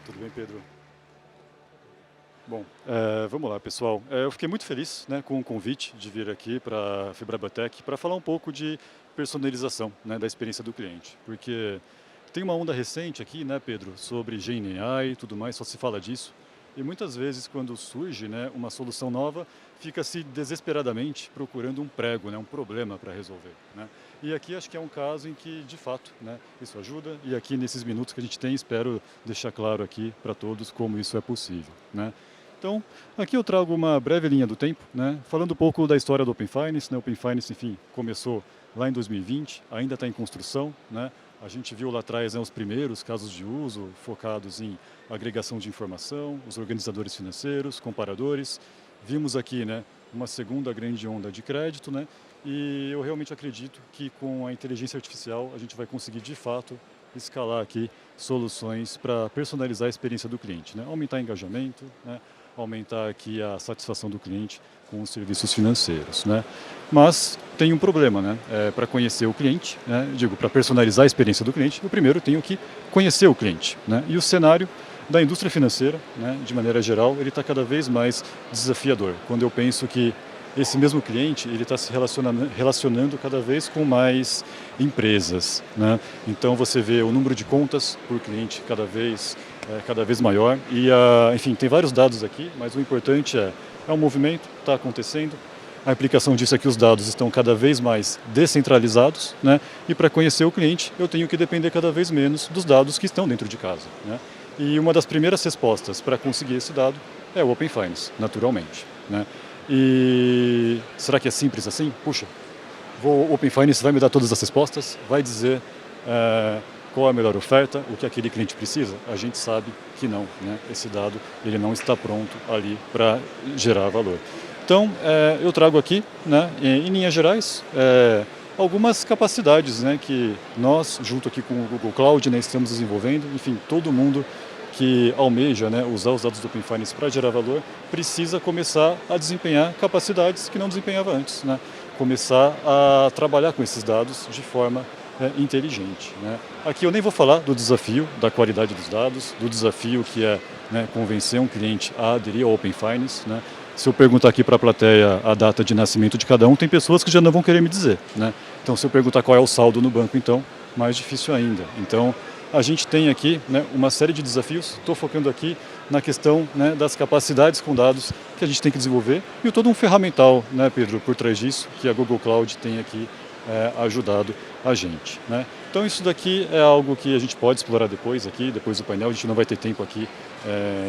Tudo bem, Pedro? Bom, vamos lá, pessoal. Eu fiquei muito feliz, né, com o convite de vir aqui para a Fibrabatec para falar um pouco de personalização, né, da experiência do cliente. Porque tem uma onda recente aqui, né, Pedro, sobre GenAI e tudo mais, só se fala disso. E muitas vezes, quando surge, né, uma solução nova, fica-se desesperadamente procurando um prego, né, um problema para resolver, né? E aqui acho que é um caso em que, de fato, né, isso ajuda. E aqui, nesses minutos que a gente tem, espero deixar claro aqui para todos como isso é possível, né? Então, aqui eu trago uma breve linha do tempo, né, falando um pouco da história do Open Finance, né? O Open Finance, enfim, começou lá em 2020, ainda está em construção, né? A gente viu lá atrás, né, os primeiros casos de uso focados em agregação de informação, os organizadores financeiros, comparadores. Vimos aqui, né, uma segunda grande onda de crédito, né? E eu realmente acredito que com a inteligência artificial a gente vai conseguir de fato escalar aqui soluções para personalizar a experiência do cliente, né? Aumentar engajamento, né? Aumentar aqui a satisfação do cliente com os serviços financeiros, né? Mas tem um problema, né? Para conhecer o cliente, né? Digo, para personalizar a experiência do cliente, eu primeiro tenho que conhecer o cliente, né? E o cenário da indústria financeira, né, de maneira geral, ele está cada vez mais desafiador. Quando eu penso que esse mesmo cliente ele está se relacionando cada vez com mais empresas, né? Então você vê o número de contas por cliente cada vez maior e enfim, tem vários dados aqui, mas o importante é um movimento, está acontecendo. A implicação disso é que os dados estão cada vez mais descentralizados, né? E para conhecer o cliente eu tenho que depender cada vez menos dos dados que estão dentro de casa, né? E uma das primeiras respostas para conseguir esse dado é o Open Finance, naturalmente, né? E será que é simples assim? Puxa, o Open Finance vai me dar todas as respostas, vai dizer qual é a melhor oferta, o que aquele cliente precisa? A gente sabe que não, né? Esse dado ele não está pronto ali para gerar valor. Então, eu trago aqui, né, em linhas gerais, algumas capacidades, né, que nós, junto aqui com o Google Cloud, né, estamos desenvolvendo. Enfim, todo mundo que almeja, né, usar os dados do Open Finance para gerar valor, precisa começar a desempenhar capacidades que não desempenhava antes, né? Começar a trabalhar com esses dados de forma inteligente, né? Aqui eu nem vou falar do desafio da qualidade dos dados, do desafio que é, né, convencer um cliente a aderir ao Open Finance, né? Se eu perguntar aqui para a plateia a data de nascimento de cada um, tem pessoas que já não vão querer me dizer, né? Então, se eu perguntar qual é o saldo no banco, então, mais difícil ainda. Então, a gente tem aqui, né, uma série de desafios. Estou focando aqui na questão, né, das capacidades com dados que a gente tem que desenvolver e todo um ferramental, né, Pedro, por trás disso, que a Google Cloud tem aqui ajudado a gente, né? Então isso daqui é algo que a gente pode explorar depois do painel. A gente não vai ter tempo aqui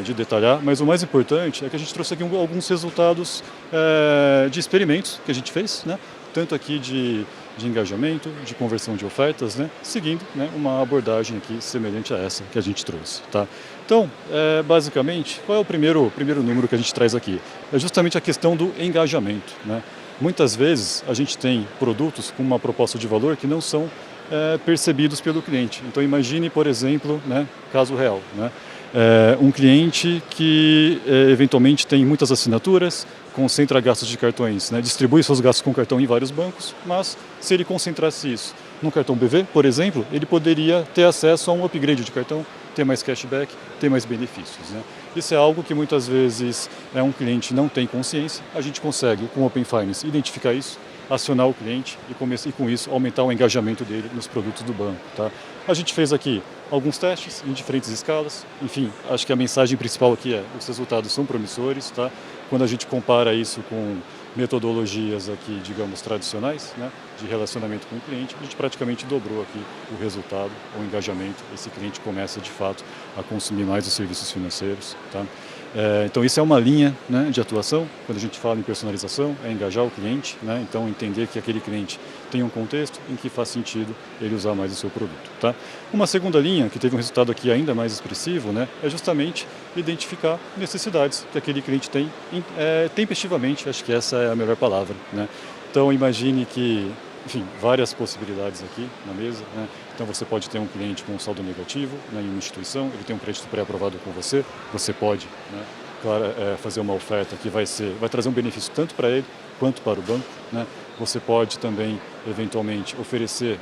de detalhar, mas o mais importante é que a gente trouxe aqui alguns resultados de experimentos que a gente fez, né? Tanto aqui de engajamento, de conversão de ofertas, né? Seguindo, né, uma abordagem aqui semelhante a essa que a gente trouxe, tá? Então, basicamente, qual é o primeiro número que a gente traz aqui? É justamente a questão do engajamento, né? Muitas vezes a gente tem produtos com uma proposta de valor que não são percebidos pelo cliente. Então imagine, por exemplo, né, caso real, né? Um cliente que eventualmente tem muitas assinaturas, concentra gastos de cartões, né, distribui seus gastos com cartão em vários bancos, mas se ele concentrasse isso num cartão BV, por exemplo, ele poderia ter acesso a um upgrade de cartão, ter mais cashback, ter mais benefícios, né? Isso é algo que muitas vezes um cliente não tem consciência. A gente consegue, com o Open Finance, identificar isso, acionar o cliente e com isso aumentar o engajamento dele nos produtos do banco, tá? A gente fez aqui alguns testes em diferentes escalas. Enfim, acho que a mensagem principal aqui os resultados são promissores, tá? Quando a gente compara isso com metodologias aqui, digamos, tradicionais, né, de relacionamento com o cliente, a gente praticamente dobrou aqui o resultado, o engajamento. Esse cliente começa, de fato, a consumir mais os serviços financeiros, tá? Então, isso é uma linha, né, de atuação. Quando a gente fala em personalização, é engajar o cliente, né? Então, entender que aquele cliente tem um contexto em que faz sentido ele usar mais o seu produto, tá? Uma segunda linha, que teve um resultado aqui ainda mais expressivo, né, é justamente identificar necessidades que aquele cliente tem tempestivamente. Acho que essa é a melhor palavra, né? Então, imagine que, enfim, várias possibilidades aqui na mesa, né? Então você pode ter um cliente com um saldo negativo, né, em uma instituição, ele tem um crédito pré-aprovado com você pode, né, claro, fazer uma oferta que vai trazer um benefício tanto para ele quanto para o banco, né? Você pode também, eventualmente, oferecer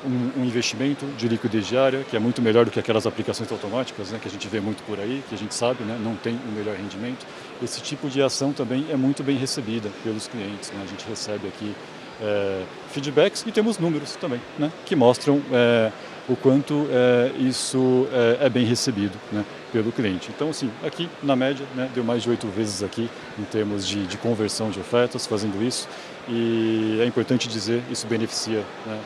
um investimento de liquidez diária, que é muito melhor do que aquelas aplicações automáticas, né, que a gente vê muito por aí, que a gente sabe, né, não tem um melhor rendimento. Esse tipo de ação também é muito bem recebida pelos clientes, né? A gente recebe aqui feedbacks e temos números também, né, que mostram o quanto isso é bem recebido, né, pelo cliente. Então, assim, aqui na média, né, deu mais de 8 vezes aqui em termos de conversão de ofertas fazendo isso, e é importante dizer, isso beneficia, né,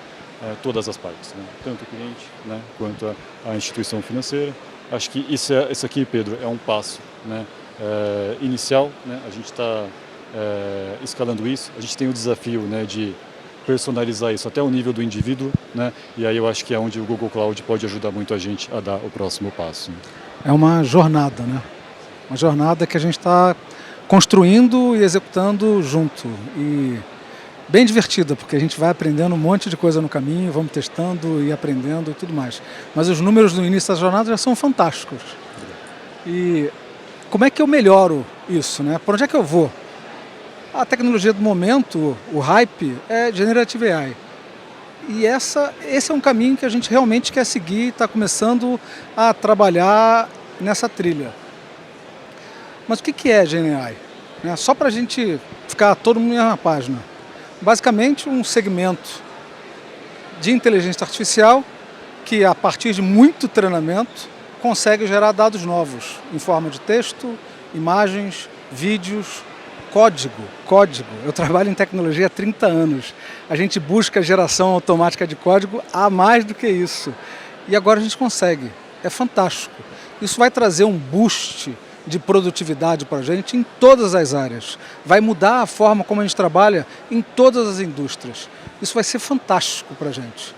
todas as partes, né, tanto o cliente, né, quanto a instituição financeira. Acho que isso aqui, Pedro, é um passo, né, inicial, né, a gente está escalando isso, a gente tem o desafio, né, de personalizar isso até o nível do indivíduo, né, e aí eu acho que é onde o Google Cloud pode ajudar muito a gente a dar o próximo passo. É uma jornada, né? Uma jornada que a gente está construindo e executando junto. E bem divertida, porque a gente vai aprendendo um monte de coisa no caminho, vamos testando e aprendendo e tudo mais. Mas os números no início da jornada já são fantásticos. E como é que eu melhoro isso, né? Por onde é que eu vou? A tecnologia do momento, o hype, é Generative AI. E esse é um caminho que a gente realmente quer seguir e está começando a trabalhar nessa trilha. Mas o que é Gen AI? Só para a gente ficar todo mundo na mesma página. Basicamente um segmento de inteligência artificial que, a partir de muito treinamento, consegue gerar dados novos em forma de texto, imagens, vídeos, código. Eu trabalho em tecnologia há 30 anos. A gente busca geração automática de código há mais do que isso. E agora a gente consegue. É fantástico. Isso vai trazer um boost de produtividade para a gente em todas as áreas. Vai mudar a forma como a gente trabalha em todas as indústrias. Isso vai ser fantástico para a gente.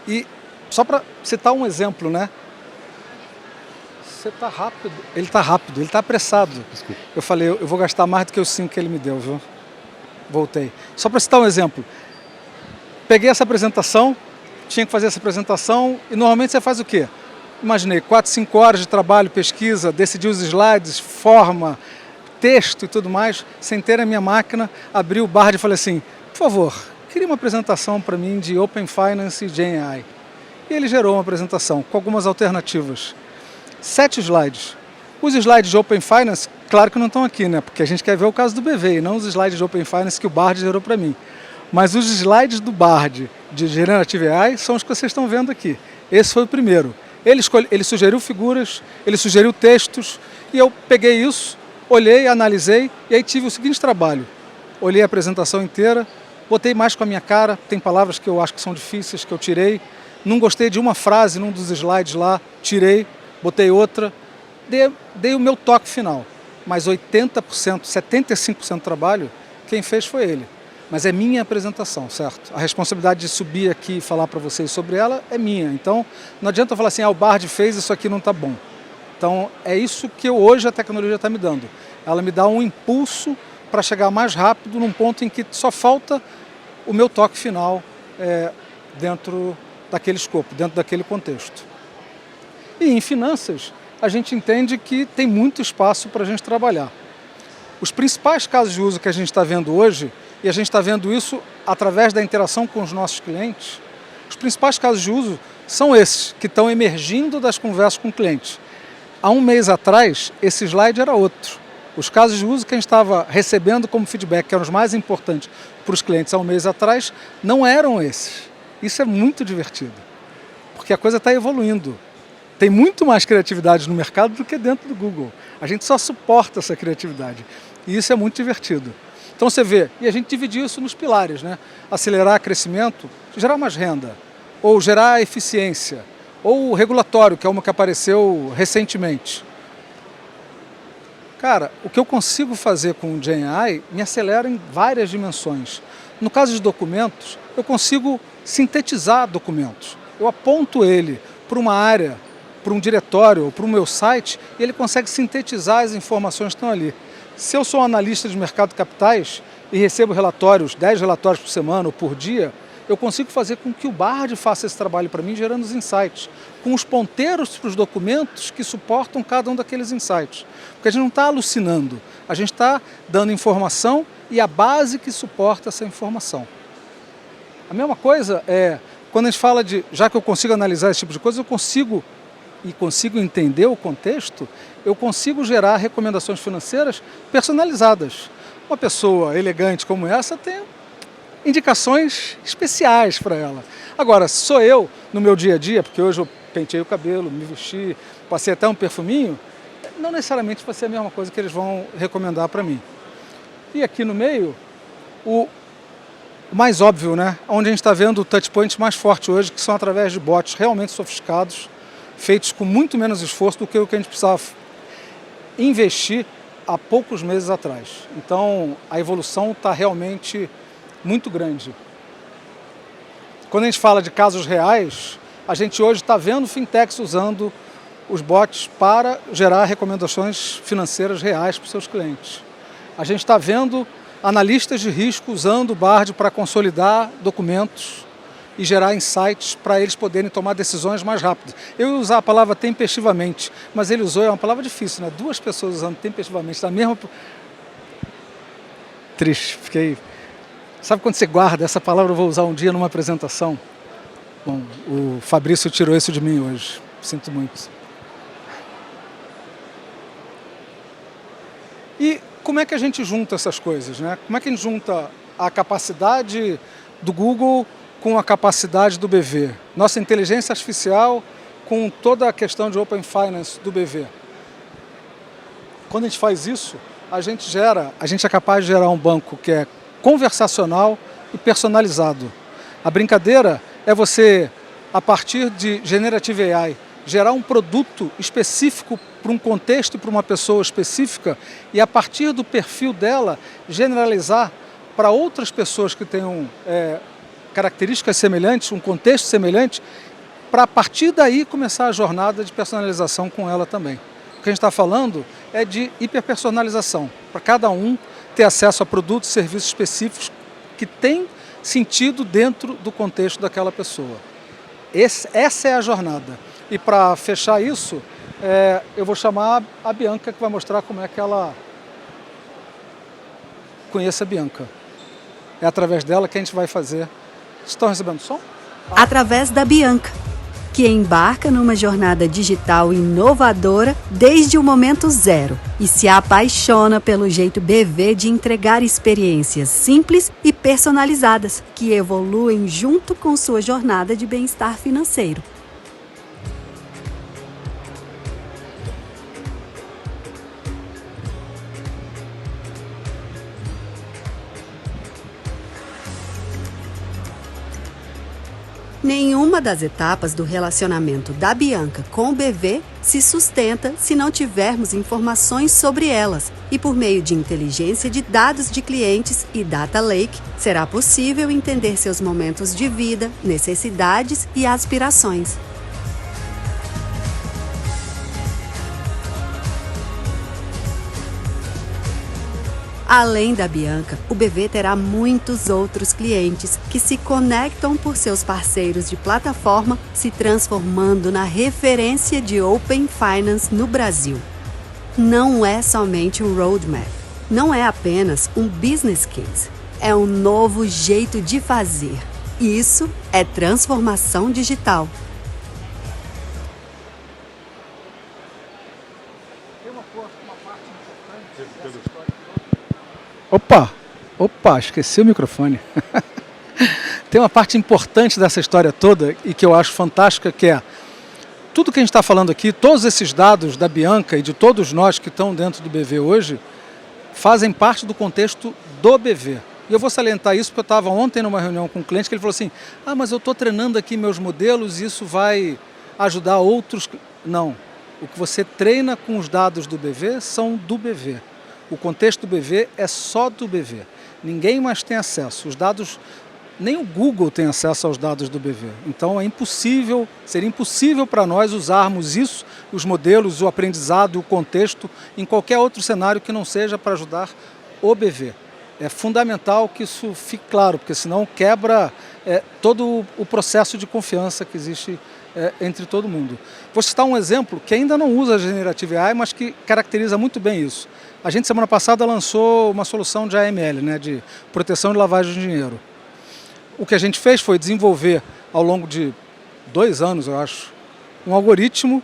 E só para citar um exemplo, né? Você está rápido. Ele está apressado. Desculpa. Eu falei, eu vou gastar mais do que os 5 que ele me deu, viu? Voltei. Só para citar um exemplo. Peguei essa apresentação, tinha que fazer essa apresentação, e normalmente você faz o quê? Imaginei, 4, 5 horas de trabalho, pesquisa, decidir os slides, forma, texto e tudo mais. Sentei na minha máquina, abri o Bard e falei assim, por favor, cria uma apresentação para mim de Open Finance e Gen AI. E ele gerou uma apresentação com algumas alternativas. 7 slides. Os slides de Open Finance, claro que não estão aqui, né? Porque a gente quer ver o caso do BV e não os slides de Open Finance que o Bard gerou para mim. Mas os slides do Bard de Generative AI são os que vocês estão vendo aqui. Esse foi o primeiro. Ele sugeriu figuras, ele sugeriu textos, e eu peguei isso, olhei, analisei, e aí tive o seguinte trabalho. Olhei a apresentação inteira, botei mais com a minha cara, tem palavras que eu acho que são difíceis, que eu tirei. Não gostei de uma frase num dos slides lá, tirei. Botei outra, dei o meu toque final, mas 80%, 75% do trabalho, quem fez foi ele. Mas é minha apresentação, certo? A responsabilidade de subir aqui e falar para vocês sobre ela é minha. Então, não adianta eu falar assim, o Bard fez, isso aqui não está bom. Então, é isso que hoje a tecnologia está me dando. Ela me dá um impulso para chegar mais rápido num ponto em que só falta o meu toque final dentro daquele escopo, dentro daquele contexto. E em finanças, a gente entende que tem muito espaço para a gente trabalhar. Os principais casos de uso que a gente está vendo hoje, e a gente está vendo isso através da interação com os nossos clientes, os principais casos de uso são esses, que estão emergindo das conversas com o cliente. Há um mês atrás, esse slide era outro. Os casos de uso que a gente estava recebendo como feedback, que eram os mais importantes para os clientes há um mês atrás, não eram esses. Isso é muito divertido, porque a coisa está evoluindo. Tem muito mais criatividade no mercado do que dentro do Google. A gente só suporta essa criatividade. E isso é muito divertido. Então você vê, e a gente dividiu isso nos pilares, né? Acelerar crescimento, gerar mais renda, ou gerar eficiência, ou o regulatório, que é uma que apareceu recentemente. Cara, o que eu consigo fazer com o Gen AI me acelera em várias dimensões. No caso de documentos, eu consigo sintetizar documentos. Eu aponto ele para uma área, para um diretório ou para o meu site, e ele consegue sintetizar as informações que estão ali. Se eu sou um analista de mercado de capitais e recebo relatórios, 10 relatórios por semana ou por dia, eu consigo fazer com que o Bard faça esse trabalho para mim, gerando os insights, com os ponteiros para os documentos que suportam cada um daqueles insights. Porque a gente não está alucinando, a gente está dando informação e a base que suporta essa informação. A mesma coisa é, quando a gente fala de, já que eu consigo analisar esse tipo de coisa, eu consigo entender o contexto, eu consigo gerar recomendações financeiras personalizadas. Uma pessoa elegante como essa tem indicações especiais para ela. Agora, sou eu, no meu dia a dia, porque hoje eu pentei o cabelo, me vesti, passei até um perfuminho, não necessariamente vai ser a mesma coisa que eles vão recomendar para mim. E aqui no meio, o mais óbvio, né? Onde a gente está vendo o touch point mais forte hoje, que são através de bots realmente sofisticados, feitos com muito menos esforço do que o que a gente precisava investir há poucos meses atrás. Então, a evolução está realmente muito grande. Quando a gente fala de casos reais, a gente hoje está vendo fintechs usando os bots para gerar recomendações financeiras reais para os seus clientes. A gente está vendo analistas de risco usando o Bard para consolidar documentos e gerar insights para eles poderem tomar decisões mais rápidas. Eu ia usar a palavra tempestivamente, mas ele usou, é uma palavra difícil, né? 2 pessoas usando tempestivamente, da mesma... Triste, fiquei... Sabe quando você guarda? Essa palavra eu vou usar um dia numa apresentação. Bom, o Fabrício tirou isso de mim hoje, sinto muito. E como é que a gente junta essas coisas, né? Como é que a gente junta a capacidade do Google com a capacidade do BV? Nossa inteligência artificial com toda a questão de Open Finance do BV. Quando a gente faz isso, a gente é capaz de gerar um banco que é conversacional e personalizado. A brincadeira é você, a partir de Generative AI, gerar um produto específico para um contexto e para uma pessoa específica e, a partir do perfil dela, generalizar para outras pessoas que tenham características semelhantes, um contexto semelhante, para, a partir daí, começar a jornada de personalização com ela também. O que a gente está falando é de hiperpersonalização, para cada um ter acesso a produtos e serviços específicos que têm sentido dentro do contexto daquela pessoa. Essa é a jornada. E para fechar isso, eu vou chamar a Bianca, que vai mostrar como é que ela conhece a Bianca. É através dela que a gente vai fazer. Estão recebendo som? Através da Bianca, que embarca numa jornada digital inovadora desde o momento zero e se apaixona pelo jeito BV de entregar experiências simples e personalizadas que evoluem junto com sua jornada de bem-estar financeiro. Nenhuma das etapas do relacionamento da Bianca com o BV se sustenta se não tivermos informações sobre elas. E por meio de inteligência de dados de clientes e Data Lake, será possível entender seus momentos de vida, necessidades e aspirações. Além da Bianca, o BV terá muitos outros clientes que se conectam por seus parceiros de plataforma, se transformando na referência de Open Finance no Brasil. Não é somente um roadmap, não é apenas um business case, é um novo jeito de fazer. Isso é transformação digital. Opa, esqueci o microfone. Tem uma parte importante dessa história toda e que eu acho fantástica, que é tudo que a gente está falando aqui, todos esses dados da Bianca e de todos nós que estão dentro do BV hoje, fazem parte do contexto do BV. E eu vou salientar isso porque eu estava ontem numa reunião com um cliente que ele falou assim, mas eu estou treinando aqui meus modelos e isso vai ajudar outros... Não, o que você treina com os dados do BV são do BV. O contexto do BV é só do BV. Ninguém mais tem acesso. Os dados, nem o Google tem acesso aos dados do BV. Então seria impossível para nós usarmos isso, os modelos, o aprendizado, o contexto, em qualquer outro cenário que não seja para ajudar o BV. É fundamental que isso fique claro, porque senão quebra todo o processo de confiança que existe entre todo mundo. Vou citar um exemplo que ainda não usa a Generative AI, mas que caracteriza muito bem isso. A gente, semana passada, lançou uma solução de AML, né, de proteção de lavagem de dinheiro. o que a gente fez foi desenvolver, ao longo de 2 anos, eu acho, um algoritmo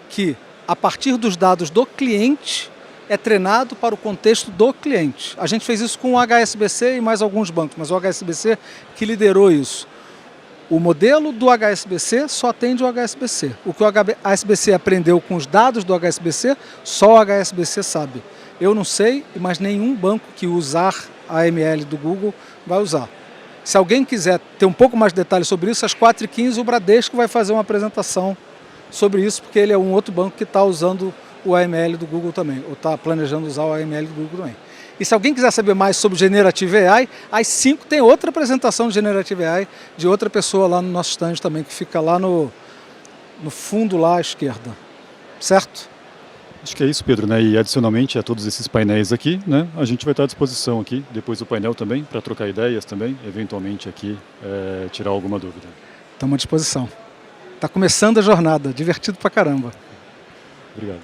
que, a partir dos dados do cliente, é treinado para o contexto do cliente. A gente fez isso com o HSBC e mais alguns bancos, mas o HSBC que liderou isso. O modelo do HSBC só atende o HSBC. O que o HSBC aprendeu com os dados do HSBC, só o HSBC sabe. Eu não sei, mas nenhum banco que usar a AML do Google vai usar. Se alguém quiser ter um pouco mais de detalhes sobre isso, às 4h15 o Bradesco vai fazer uma apresentação sobre isso, porque ele é um outro banco que está usando o AML do Google também, ou está planejando usar o AML do Google também. E se alguém quiser saber mais sobre Generative AI, às 5 tem outra apresentação de Generative AI de outra pessoa lá no nosso stand também, que fica lá no fundo lá à esquerda. Certo? Acho que é isso, Pedro, né? E adicionalmente a todos esses painéis aqui, né? A gente vai estar à disposição aqui, depois do painel também, para trocar ideias também, eventualmente aqui tirar alguma dúvida. Estamos à disposição. Está começando a jornada, divertido pra caramba. Obrigado.